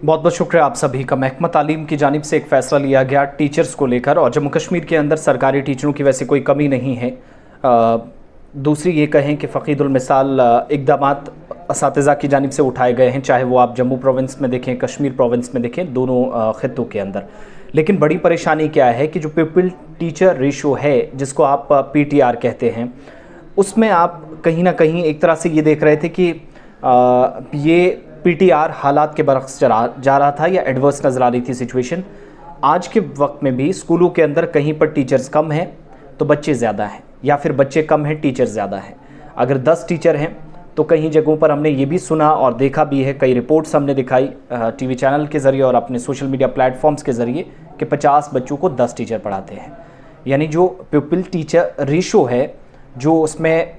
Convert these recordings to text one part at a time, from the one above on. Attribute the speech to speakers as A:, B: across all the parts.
A: बहुत बहुत शुक्रिया आप सभी का। महकमा तालीम की जानिब से एक फ़ैसला लिया गया टीचर्स को लेकर, और जम्मू कश्मीर के अंदर सरकारी टीचरों की वैसे कोई कमी नहीं है। दूसरी ये कहें कि फ़कीदुल मिसाल इक़दामात असातिज़ा की जानिब से उठाए गए हैं, चाहे वो आप जम्मू प्रोविंस में देखें, कश्मीर प्रोविंस में देखें, दोनों ख़ित्तों के अंदर। लेकिन बड़ी परेशानी क्या है कि जो पीपल टीचर रेशो है, जिसको आप PTR कहते हैं, उसमें आप कहीं ना कहीं एक तरह से ये देख रहे थे कि ये PTR हालात के बरक्स जा रहा था या एडवर्स नज़र आ रही थी सिचुएशन। आज के वक्त में भी स्कूलों के अंदर कहीं पर टीचर्स कम हैं तो बच्चे ज़्यादा हैं, या फिर बच्चे कम हैं टीचर ज़्यादा हैं। अगर 10 टीचर हैं तो कहीं जगहों पर हमने ये भी सुना और देखा भी है, कई रिपोर्ट्स हमने दिखाई TV चैनल के ज़रिए और अपने सोशल मीडिया प्लेटफॉर्म्स के ज़रिए कि 50 बच्चों को 10 टीचर पढ़ाते हैं। यानी जो पीपल टीचर रेशो है, जो उसमें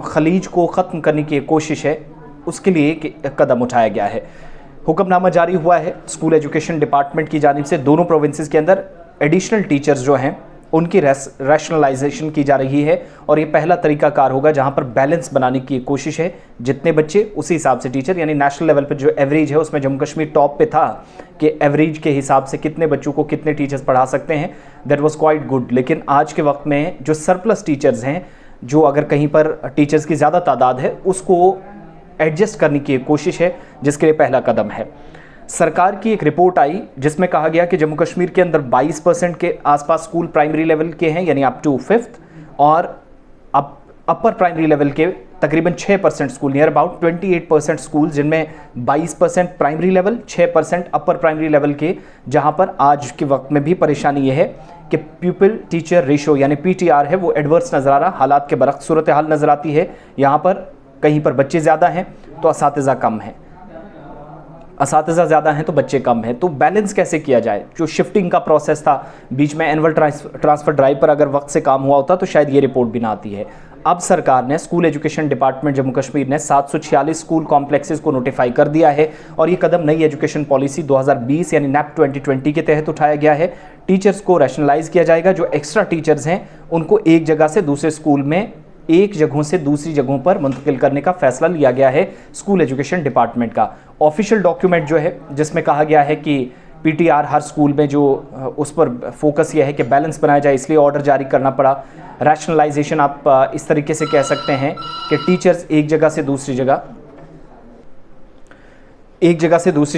A: खलीज को ख़त्म करने की कोशिश है, उसके लिए एक कदम उठाया गया है। हुक्मनामा जारी हुआ है स्कूल एजुकेशन डिपार्टमेंट की जानिब से। दोनों प्रोविंसेस के अंदर एडिशनल टीचर्स जो हैं उनकी रैशनलाइजेशन की जा रही है, और ये पहला तरीकाकार होगा जहां पर बैलेंस बनाने की कोशिश है। जितने बच्चे उसी हिसाब से टीचर, यानी नेशनल लेवल पर जो एवरेज है उसमें जम्मू कश्मीर टॉप पे था कि एवरेज के हिसाब से कितने बच्चों को कितने टीचर्स पढ़ा सकते हैं, दैट वाज क्वाइट गुड। लेकिन आज के वक्त में जो सरप्लस टीचर्स हैं, जो अगर कहीं पर टीचर्स की ज़्यादा तादाद है, उसको एडजस्ट करने की कोशिश है, जिसके लिए पहला कदम है। सरकार की एक रिपोर्ट आई जिसमें कहा गया कि जम्मू कश्मीर के अंदर 22% के आसपास स्कूल प्राइमरी लेवल के हैं, यानी अप टू 5th, और अपर प्राइमरी लेवल के तकरीबन 6% स्कूल, नियर अबाउट 28% स्कूल, जिनमें 22% primary level, 6% upper primary level के, जहां पर आज के वक्त में भी परेशानी यह है कि पीपल टीचर रेशो यानी PTR है वो एडवर्स नज़र आ रहा, हालात के बरक्स सूरत हाल नज़र आती है। यहाँ पर कहीं पर बच्चे ज़्यादा हैं तो असातिज़ा कम हैं, असातिज़ा ज़्यादा हैं तो बच्चे कम हैं। तो बैलेंस कैसे किया जाए? जो शिफ्टिंग का प्रोसेस था, बीच में एनुअल ट्रांसफ़र ड्राइव पर अगर वक्त से काम हुआ होता तो शायद ये रिपोर्ट भी ना आती है। अब सरकार ने, school education department Jammu Kashmir ने 746 स्कूल कॉम्प्लेक्सेस को नोटिफाई कर दिया है, और ये कदम नई एजुकेशन पॉलिसी 2020 यानी NAP 2020 के तहत उठाया गया है। टीचर्स को रैशनलाइज किया जाएगा। जो एक्स्ट्रा टीचर्स हैं उनको एक जगह से दूसरे स्कूल में, एक जगहों से दूसरी जगहों पर मुंतकिल करने का फैसला लिया गया है स्कूल एजुकेशन डिपार्टमेंट का। ऑफिशियल डॉक्यूमेंट जो है जिसमें कहा गया है कि PTR हर स्कूल में जो उस पर फोकस यह है कि बैलेंस बनाया जाए, इसलिए ऑर्डर जारी करना पड़ा। रैशनलाइजेशन आप इस तरीके से कह सकते हैं कि टीचर्स एक जगह से दूसरी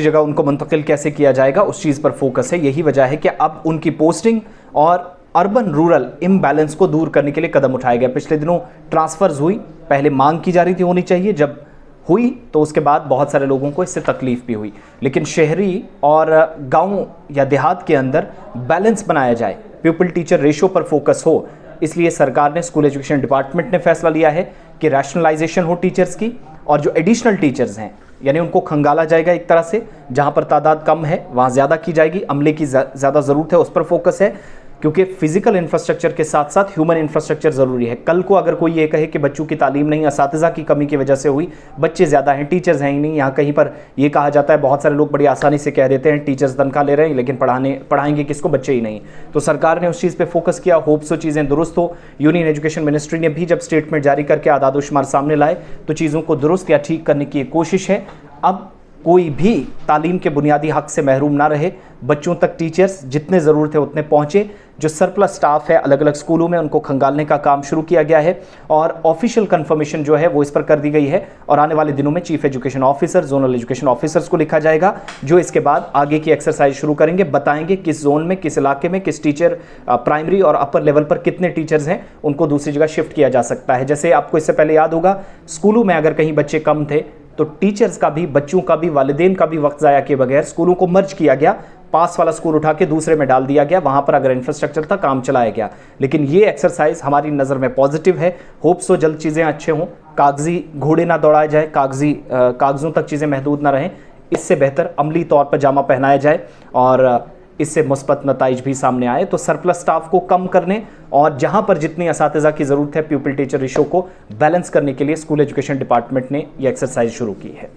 A: जगह उनको मुंतकिल कैसे किया जाएगा, उस चीज़ पर फोकस है। यही वजह है कि अब उनकी पोस्टिंग और अर्बन रूरल इम्बैलेंस को दूर करने के लिए कदम उठाया गया। पिछले दिनों ट्रांसफ़र्स हुई, पहले मांग की जा रही थी होनी चाहिए, जब हुई तो उसके बाद बहुत सारे लोगों को इससे तकलीफ भी हुई। लेकिन शहरी और गांव या देहात के अंदर बैलेंस बनाया जाए, पीपल टीचर रेशो पर फोकस हो, इसलिए सरकार ने, स्कूल एजुकेशन डिपार्टमेंट ने फैसला लिया है कि रैशनलाइजेशन हो टीचर्स की, और जो एडिशनल टीचर्स हैं यानी उनको खंगाला जाएगा एक तरह से। जहाँ पर तादाद कम है वहाँ ज़्यादा की जाएगी, अमले की ज़्यादा ज़रूरत है, उस पर फोकस है, क्योंकि फिजिकल इंफ्रास्ट्रक्चर के साथ साथ ह्यूमन इंफ्रास्ट्रक्चर ज़रूरी है। कल को अगर कोई ये कहे कि बच्चों की तालीम नहीं, असातिज़ा की कमी की वजह से हुई, बच्चे ज़्यादा हैं, टीचर्स हैं ही नहीं, यहाँ कहीं पर ये कहा जाता है, बहुत सारे लोग बड़ी आसानी से कह देते हैं टीचर्स तनख्वाह ले रहे हैं लेकिन पढ़ाएंगे किसको, बच्चे ही नहीं। तो सरकार ने उस चीज़ पर फोकस किया, होप्स चीज़ें दुरुस्त हो। यूनियन एजुकेशन मिनिस्ट्री ने भी जब स्टेटमेंट जारी करके आदाद-ओ-शुमार सामने लाए तो चीज़ों को दुरुस्त या ठीक करने की कोशिश है। अब कोई भी तालीम के बुनियादी हक से महरूम ना रहे, बच्चों तक टीचर्स जितने ज़रूरत है उतने पहुँचे। जो सरप्लस स्टाफ है अलग अलग स्कूलों में, उनको खंगालने का काम शुरू किया गया है, और ऑफिशियल कंफर्मेशन जो है वो इस पर कर दी गई है, और आने वाले दिनों में chief education officer, zonal education officers को लिखा जाएगा, जो इसके बाद आगे की एक्सरसाइज शुरू करेंगे, बताएंगे किस जोन में, किस इलाके में, किस टीचर प्राइमरी और अपर लेवल पर कितने टीचर्स हैं, उनको दूसरी जगह शिफ्ट किया जा सकता है। जैसे आपको इससे पहले याद होगा, स्कूलों में अगर कहीं बच्चे कम थे तो टीचर्स का भी, बच्चों का भी, वालिदैन का भी वक्त ज़ाया किए बगैर स्कूलों को मर्ज किया गया, पास वाला स्कूल उठा के दूसरे में डाल दिया गया, वहाँ पर अगर इंफ्रास्ट्रक्चर था काम चलाया गया। लेकिन ये एक्सरसाइज हमारी नज़र में पॉजिटिव है, होप्स सो जल्द चीज़ें अच्छे हों, कागजी घोड़े ना दौड़ाए जाए, कागज़ों तक चीज़ें महदूद ना रहें, इससे बेहतर अमली तौर पर जामा पहनाया जाए और इससे मुस्बत नताइज भी सामने आए। तो सरप्लस स्टाफ को कम करने और जहाँ पर जितनी असातिज़ा की ज़रूरत है, पीपल टीचर रेशो को बैलेंस करने के लिए स्कूल एजुकेशन डिपार्टमेंट ने ये एक्सरसाइज शुरू की है।